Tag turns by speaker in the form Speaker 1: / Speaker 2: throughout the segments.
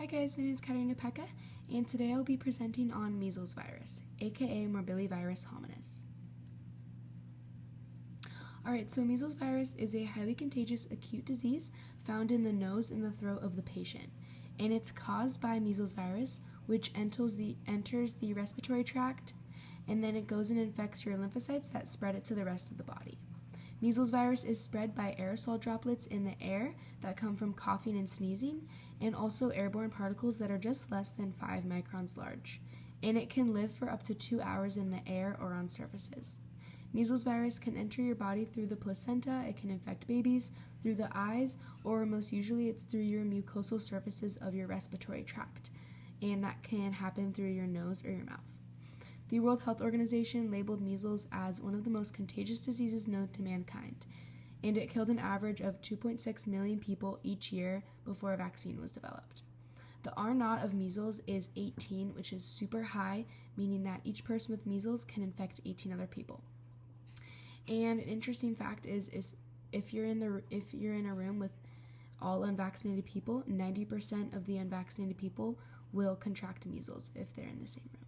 Speaker 1: Hi guys, my name is Katerina Pecha, and today I'll be presenting on measles virus, aka Morbillivirus hominis. Alright, so measles virus is a highly contagious acute disease found in the nose and the throat of the patient, and it's caused by measles virus, which enters the respiratory tract, and then it goes and infects your lymphocytes that spread it to the rest of the body. Measles virus is spread by aerosol droplets in the air that come from coughing and sneezing, and also airborne particles that are just less than 5 microns large, and it can live for up to 2 hours in the air or on surfaces. Measles virus can enter your body through the placenta, it can infect babies, through the eyes, or most usually it's through your mucosal surfaces of your respiratory tract, and that can happen through your nose or your mouth. The World Health Organization labeled measles as one of the most contagious diseases known to mankind, and it killed an average of 2.6 million people each year before a vaccine was developed. The R0 of measles is 18, which is super high, meaning that each person with measles can infect 18 other people. And an interesting fact is if you're in a room with all unvaccinated people, 90% of the unvaccinated people will contract measles if they're in the same room.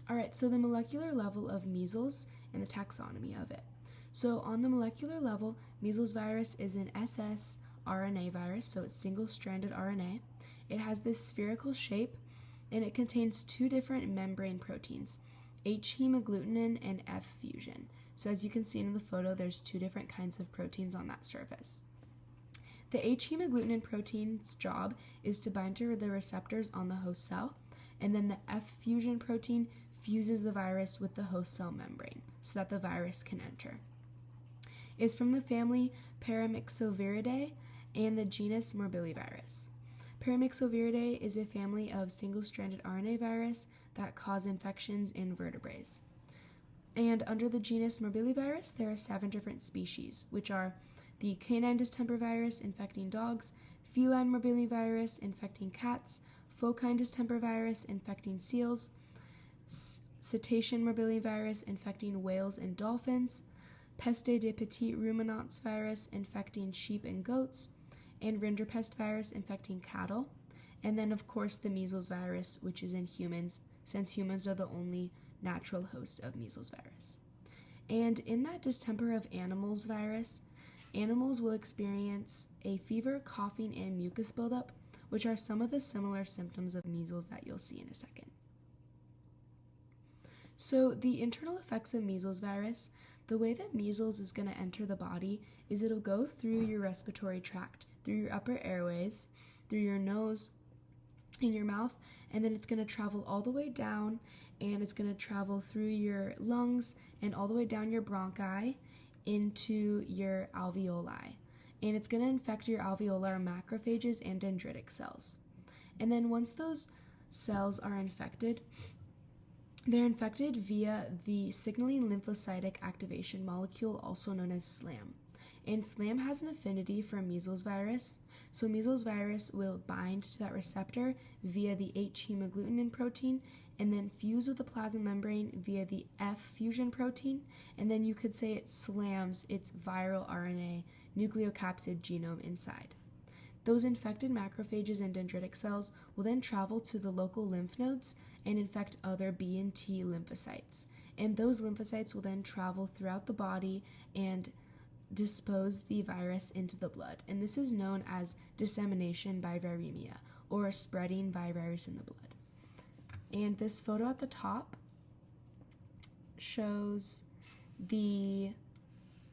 Speaker 1: Alright, so the molecular level of measles and the taxonomy of it. So on the molecular level, measles virus is an SS RNA virus, so it's single-stranded RNA. It has this spherical shape, and it contains two different membrane proteins, H hemagglutinin and F fusion. So as you can see in the photo, there's two different kinds of proteins on that surface. The H hemagglutinin protein's job is to bind to the receptors on the host cell, and then the F fusion protein fuses the virus with the host cell membrane so that the virus can enter. It's from the family Paramyxoviridae and the genus Morbillivirus. Paramyxoviridae is a family of single-stranded RNA virus that cause infections in vertebrates. And under the genus Morbillivirus, there are 7 different species, which are the canine distemper virus infecting dogs, feline morbillivirus infecting cats, focine distemper virus infecting seals, cetacean morbillivirus infecting whales and dolphins, peste des petits ruminants virus infecting sheep and goats, and rinderpest virus infecting cattle, and then of course the measles virus, which is in humans, since humans are the only natural host of measles virus. And in that distemper of animals virus, animals will experience a fever, coughing, and mucus buildup, which are some of the similar symptoms of measles that you'll see in a second. So the internal effects of measles virus, the way that measles is going to enter the body is it'll go through your respiratory tract, through your upper airways, through your nose and your mouth, and then it's going to travel all the way down, and it's going to travel through your lungs and all the way down your bronchi into your alveoli. And it's going to infect your alveolar macrophages and dendritic cells. And then once those cells are infected, they're infected via the signaling lymphocytic activation molecule, also known as SLAM. And SLAM has an affinity for measles virus, so measles virus will bind to that receptor via the H hemagglutinin protein and then fuse with the plasma membrane via the F fusion protein, and then you could say it slams its viral RNA nucleocapsid genome inside. Those infected macrophages and dendritic cells will then travel to the local lymph nodes and infect other B and T lymphocytes. And those lymphocytes will then travel throughout the body and dispose the virus into the blood. And this is known as dissemination by viremia, or spreading by virus in the blood. And this photo at the top shows the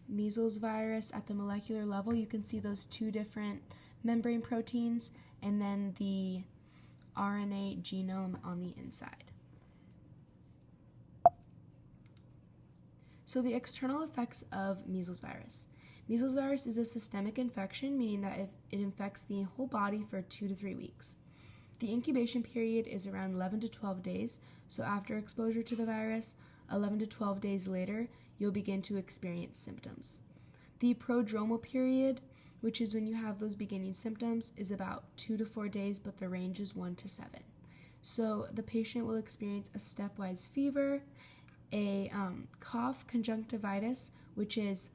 Speaker 1: measles virus at the molecular level. You can see those two different membrane proteins and then the RNA genome on the inside. So the external effects of measles virus. Measles virus is a systemic infection, meaning that it infects the whole body for 2 to 3 weeks. The incubation period is around 11 to 12 days, so after exposure to the virus, 11 to 12 days later, you'll begin to experience symptoms. The prodromal period, which is when you have those beginning symptoms, is about 2 to 4 days, but the range is 1 to 7. So the patient will experience a stepwise fever, a cough, conjunctivitis, which is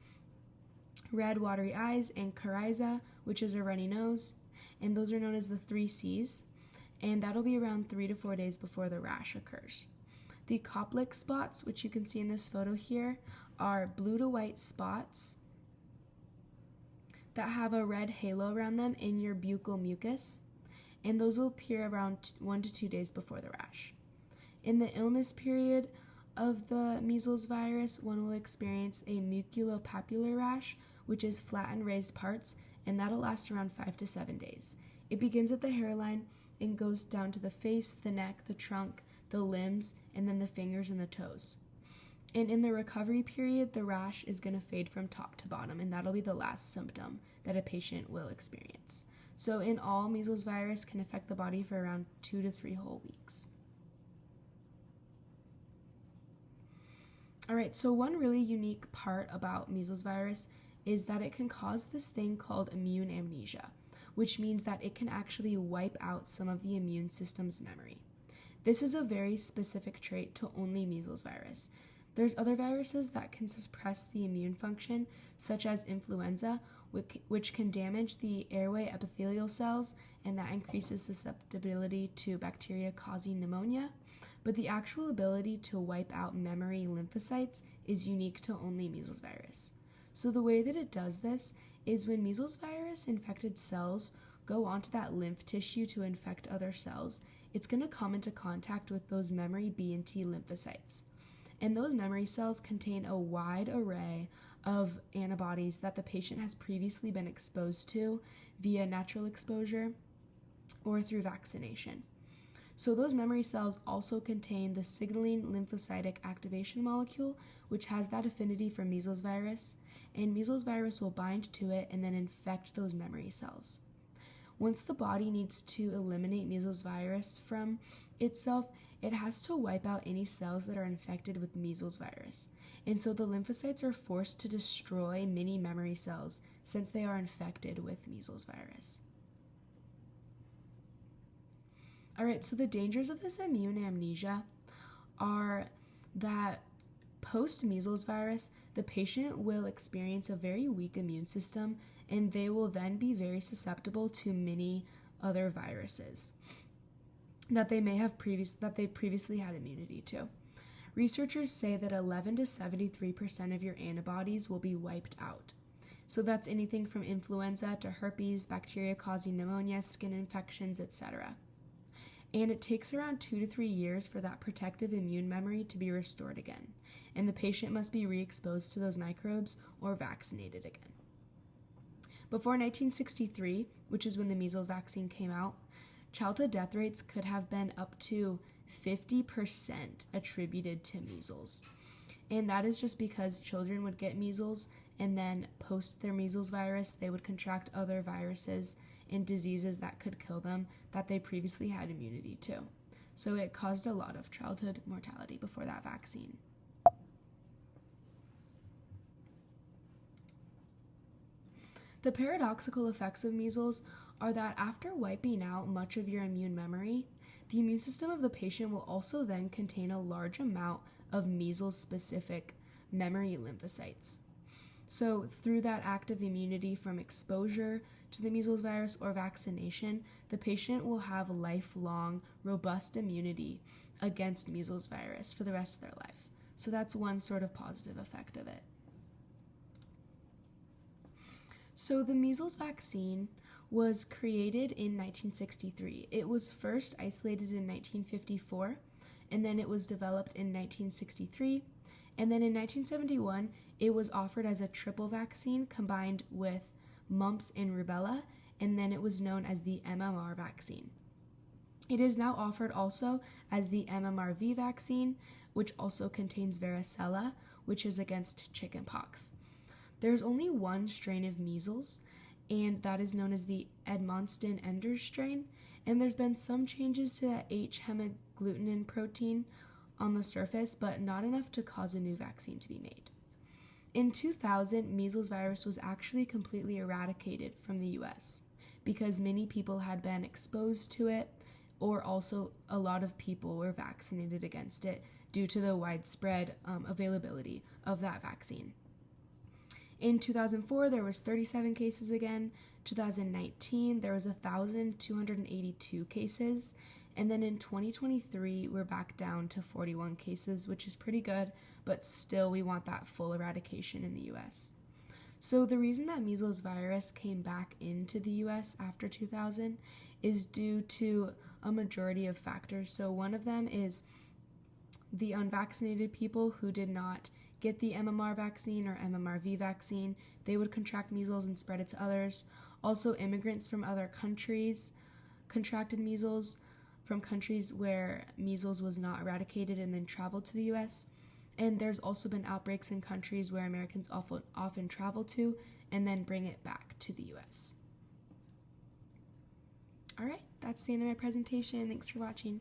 Speaker 1: red watery eyes, and coryza, which is a runny nose, and those are known as the 3 Cs, and that'll be around 3 to 4 days before the rash occurs. The Koplik spots, which you can see in this photo here, are blue to white spots that have a red halo around them in your buccal mucus, and those will appear around 1 to 2 days before the rash. In the illness period of the measles virus, one will experience a mucopapular rash, which is flat and raised parts, and that'll last around 5 to 7 days. It begins at the hairline and goes down to the face, the neck, the trunk, the limbs, and then the fingers and the toes. And in the recovery period, the rash is going to fade from top to bottom, and that'll be the last symptom that a patient will experience. So in all, measles virus can affect the body for around 2 to 3 whole weeks. All right, so one really unique part about measles virus is that it can cause this thing called immune amnesia, which means that it can actually wipe out some of the immune system's memory. This is a very specific trait to only measles virus. There's other viruses that can suppress the immune function, such as influenza, which can damage the airway epithelial cells, and that increases susceptibility to bacteria causing pneumonia. But the actual ability to wipe out memory lymphocytes is unique to only measles virus. So the way that it does this is when measles virus infected cells go onto that lymph tissue to infect other cells, it's going to come into contact with those memory B and T lymphocytes. And those memory cells contain a wide array of antibodies that the patient has previously been exposed to via natural exposure or through vaccination. So those memory cells also contain the signaling lymphocytic activation molecule, which has that affinity for measles virus, and measles virus will bind to it and then infect those memory cells. Once the body needs to eliminate measles virus from itself, it has to wipe out any cells that are infected with measles virus. And so the lymphocytes are forced to destroy many memory cells since they are infected with measles virus. All right, so the dangers of this immune amnesia are that post-measles virus, the patient will experience a very weak immune system, and they will then be very susceptible to many other viruses that they previously had immunity to. Researchers say that 11 to 73% of your antibodies will be wiped out. So that's anything from influenza to herpes, bacteria causing pneumonia, skin infections, etc. And it takes around 2 to 3 years for that protective immune memory to be restored again, and the patient must be re-exposed to those microbes or vaccinated again. Before 1963, which is when the measles vaccine came out, childhood death rates could have been up to 50% attributed to measles. And that is just because children would get measles, and then post their measles virus, they would contract other viruses and diseases that could kill them that they previously had immunity to. So it caused a lot of childhood mortality before that vaccine. The paradoxical effects of measles are that after wiping out much of your immune memory, the immune system of the patient will also then contain a large amount of measles-specific memory lymphocytes. So through that active immunity from exposure to the measles virus or vaccination, the patient will have lifelong, robust immunity against measles virus for the rest of their life. So that's one sort of positive effect of it. So the measles vaccine was created in 1963. It was first isolated in 1954, and then it was developed in 1963, and then in 1971, it was offered as a triple vaccine combined with mumps and rubella, and then it was known as the MMR vaccine. It is now offered also as the MMRV vaccine, which also contains varicella, which is against chickenpox. There's only one strain of measles, and that is known as the Edmonston-Enders strain, and there's been some changes to that H-hemagglutinin protein on the surface, but not enough to cause a new vaccine to be made. In 2000, measles virus was actually completely eradicated from the US because many people had been exposed to it, or also a lot of people were vaccinated against it due to the widespread availability of that vaccine. In 2004, there was 37 cases again. 2019, there was 1,282 cases. And then in 2023, we're back down to 41 cases, which is pretty good, but still we want that full eradication in the US. So the reason that measles virus came back into the US after 2000 is due to a majority of factors. So one of them is the unvaccinated people who did not get the MMR vaccine or MMRV vaccine. They would contract measles and spread it to others. Also, immigrants from other countries contracted measles from countries where measles was not eradicated and then traveled to the US. And there's also been outbreaks in countries where Americans often travel to and then bring it back to the US. All right, that's the end of my presentation. Thanks for watching.